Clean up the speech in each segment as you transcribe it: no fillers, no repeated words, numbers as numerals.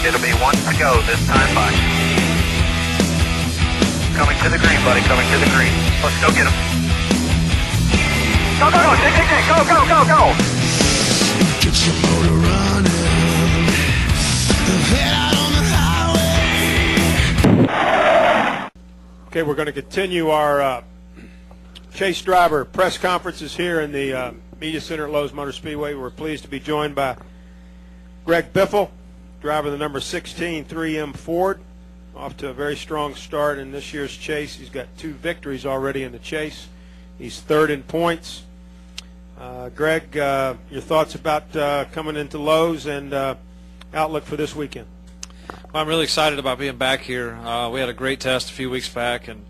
It'll be 1 to go this time by. Coming to the green, buddy, coming to the green. Let's go get him. Go, go, go, Dick, Dick, Dick, go, go, go, go. Get your motor running. Head out on the highway. Okay, we're going to continue our Chase driver press conferences here in the Media Center at Lowe's Motor Speedway. We're pleased to be joined by Greg Biffle, driver of the number 16 3M Ford, off to a very strong start in this year's Chase. He's got 2 victories already in the Chase. He's 3rd in points. Greg, your thoughts about coming into Lowe's and outlook for this weekend? Well, I'm really excited about being back here. We had a great test a few weeks back, and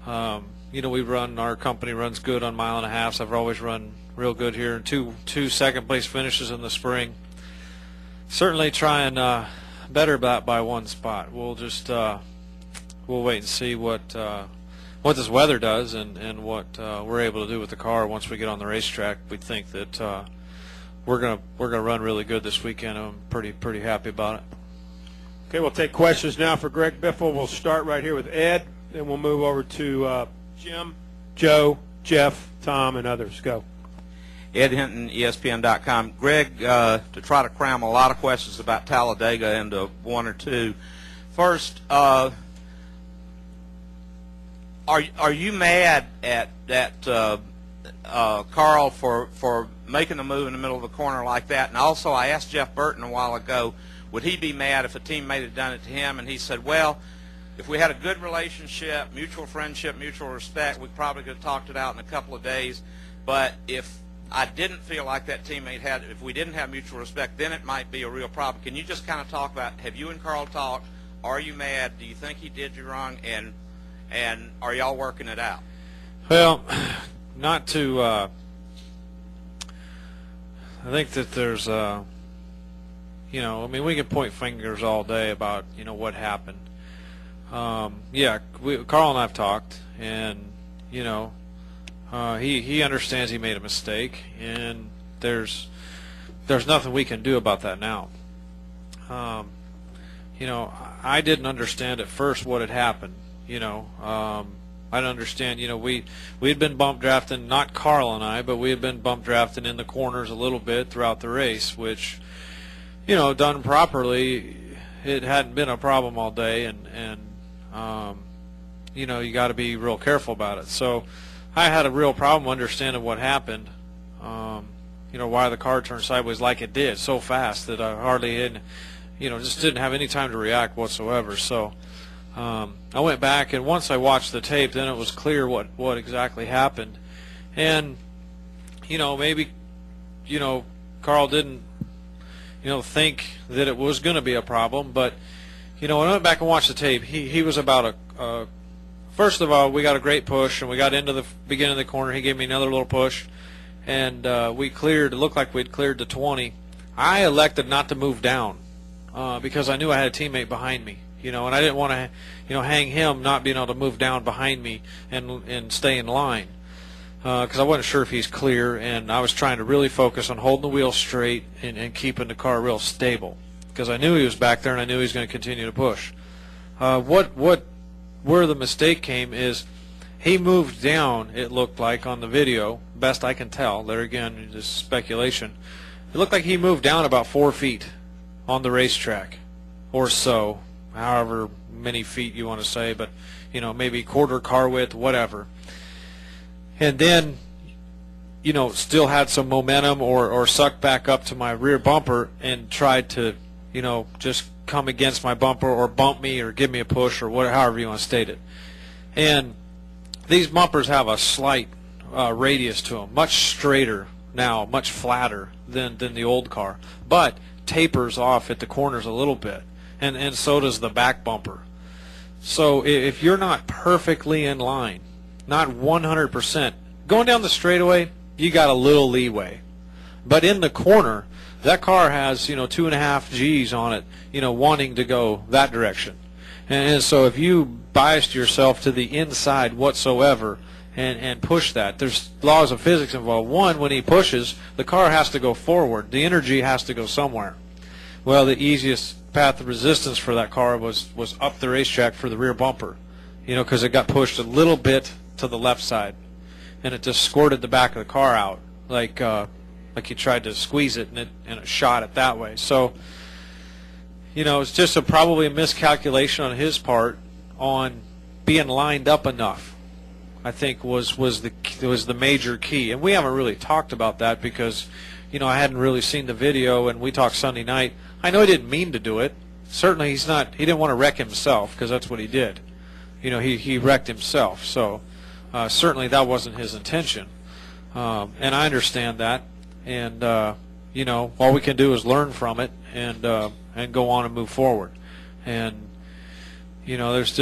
our company runs good on 1.5 miles. I've always run real good here, and two second-place finishes in the spring. Certainly trying better by 1 spot. We'll just we'll wait and see what this weather does and what we're able to do with the car once we get on the racetrack. We think that we're gonna run really good this weekend. I'm pretty happy about it. Okay, we'll take questions now for Greg Biffle. We'll start right here with Ed, then we'll move over to Jim, Joe, Jeff, Tom, and others. Go. Ed Hinton, ESPN.com. Greg, to try to cram a lot of questions about Talladega into 1 or 2. First, are you mad at Carl for making a move in the middle of the corner like that? And also, I asked Jeff Burton a while ago, would he be mad if a teammate had done it to him? And he said, well, if we had a good relationship, mutual friendship, mutual respect, we probably could have talked it out in a couple of days. But if I didn't feel like that teammate had, if we didn't have mutual respect, then it might be a real problem. Can you just kind of talk about, have you and Carl talked? Are you mad? Do you think he did you wrong? And are y'all working it out? Well, not to, I think that there's, we can point fingers all day about, what happened. Yeah, Carl and I have talked, and, he understands he made a mistake, and there's nothing we can do about that now. I didn't understand at first what had happened. I didn't understand. We had been bump drafting, not Carl and I, but we had been bump drafting in the corners a little bit throughout the race, which, done properly, it hadn't been a problem all day, and you got to be real careful about it. So I had a real problem understanding what happened, why the car turned sideways like it did so fast that I hardly had, just didn't have any time to react whatsoever. So I went back, and once I watched the tape, then it was clear what exactly happened. And, maybe, Carl didn't, think that it was going to be a problem. But, when I went back and watched the tape, he was about first of all, we got a great push, and we got into the beginning of the corner. He gave me another little push, and we cleared. It looked like we'd cleared to 20. I elected not to move down because I knew I had a teammate behind me, and I didn't want to, hang him not being able to move down behind me and stay in line because I wasn't sure if he's clear, and I was trying to really focus on holding the wheel straight and keeping the car real stable because I knew he was back there, and I knew he was going to continue to push. Where the mistake came is he moved down, it looked like on the video, best I can tell. There again, just speculation. It looked like he moved down about 4 feet on the racetrack or so, however many feet you want to say, but, maybe quarter car width, whatever. And then, still had some momentum or sucked back up to my rear bumper and tried to, just come against my bumper or bump me or give me a push or whatever, however you want to state it. And these bumpers have a slight radius to them, much straighter now, much flatter than the old car, but tapers off at the corners a little bit, and so does the back bumper. So if you're not perfectly in line, not 100%, going down the straightaway, you got a little leeway. But in the corner, that car has, 2.5 G's on it, wanting to go that direction. And so if you biased yourself to the inside whatsoever and push that, there's laws of physics involved. One, when he pushes, the car has to go forward. The energy has to go somewhere. Well, the easiest path of resistance for that car was up the racetrack for the rear bumper, because it got pushed a little bit to the left side, and it just squirted the back of the car out like he tried to squeeze it, and it shot it that way. So, it's just probably a miscalculation on his part on being lined up enough. I think was the major key, and we haven't really talked about that because, I hadn't really seen the video, and we talked Sunday night. I know he didn't mean to do it. Certainly, he didn't want to wreck himself, because that's what he did. He wrecked himself. So certainly that wasn't his intention, and I understand that. And all we can do is learn from it and go on and move forward. And there's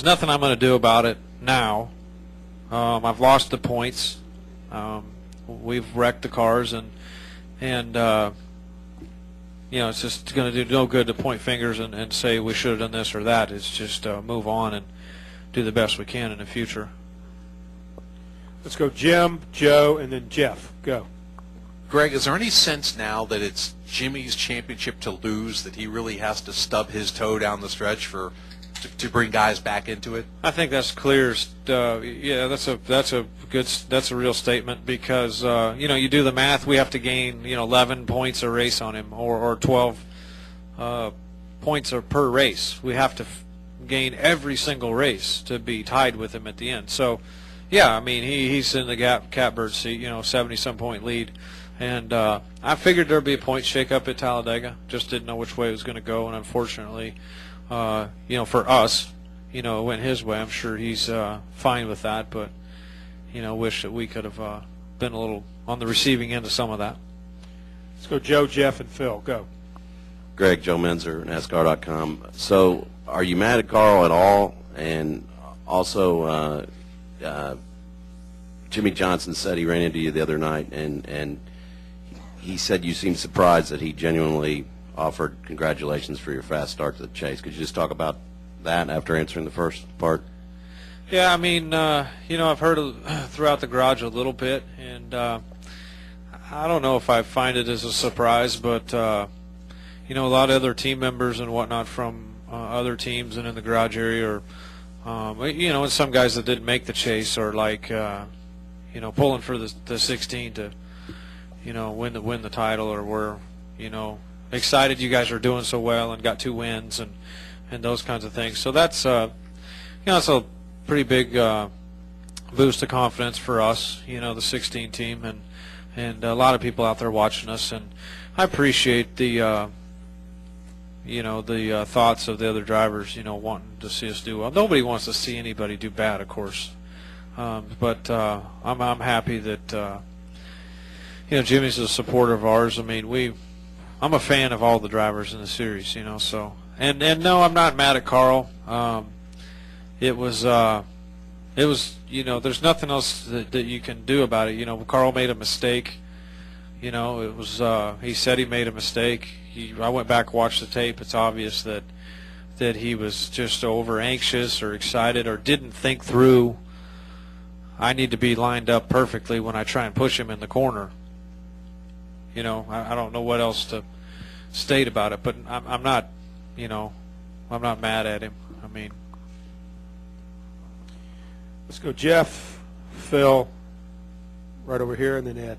nothing I'm going to do about it now. I've lost the points. We've wrecked the cars, and it's just going to do no good to point fingers and say we should have done this or that. It's just move on and do the best we can in the future. Let's go Jim, Joe, and then Jeff. Go. Greg, is there any sense now that it's Jimmy's championship to lose, that he really has to stub his toe down the stretch to bring guys back into it? I think that's clear. Yeah, that's a real statement, because you do the math. We have to gain 11 points a race on him, or 12 points per race. We have to gain every single race to be tied with him at the end. So, yeah, I mean he's in the catbird seat, 70-some point lead, and I figured there'd be a point shakeup at Talladega. Just didn't know which way it was going to go, and unfortunately, for us, it went his way. I'm sure he's fine with that, but wish that we could have been a little on the receiving end of some of that. Let's go Joe, Jeff, and Phil. Go. Greg, Joe Menzer, NASCAR.com. So, are you mad at Carl at all? And also, Jimmy Johnson said he ran into you the other night, and he said you seemed surprised that he genuinely offered congratulations for your fast start to the chase. Could you just talk about that after answering the first part? Yeah, I mean, I've heard throughout the garage a little bit, and I don't know if I find it as a surprise, but a lot of other team members and whatnot from other teams and in the garage area, or and some guys that didn't make the chase are like, pulling for the 16 to, win the title, or we're, excited you guys are doing so well and got 2 wins and those kinds of things. So that's it's a pretty big boost of confidence for us, the 16 team, and a lot of people out there watching us, and I appreciate the the thoughts of the other drivers, wanting to see us do well. Nobody wants to see anybody do bad, of course, but I'm happy that Jimmy's a supporter of ours. I mean, I'm a fan of all the drivers in the series, so, and no, I'm not mad at Carl. It was there's nothing else that you can do about it. Carl made a mistake. It was he said he made a mistake. I went back and watched the tape. It's obvious that he was just over anxious or excited, or didn't think through, I need to be lined up perfectly when I try and push him in the corner. I don't know what else to state about it, but I'm not mad at him. I mean, let's go Jeff, Phil, right over here, and then Ed.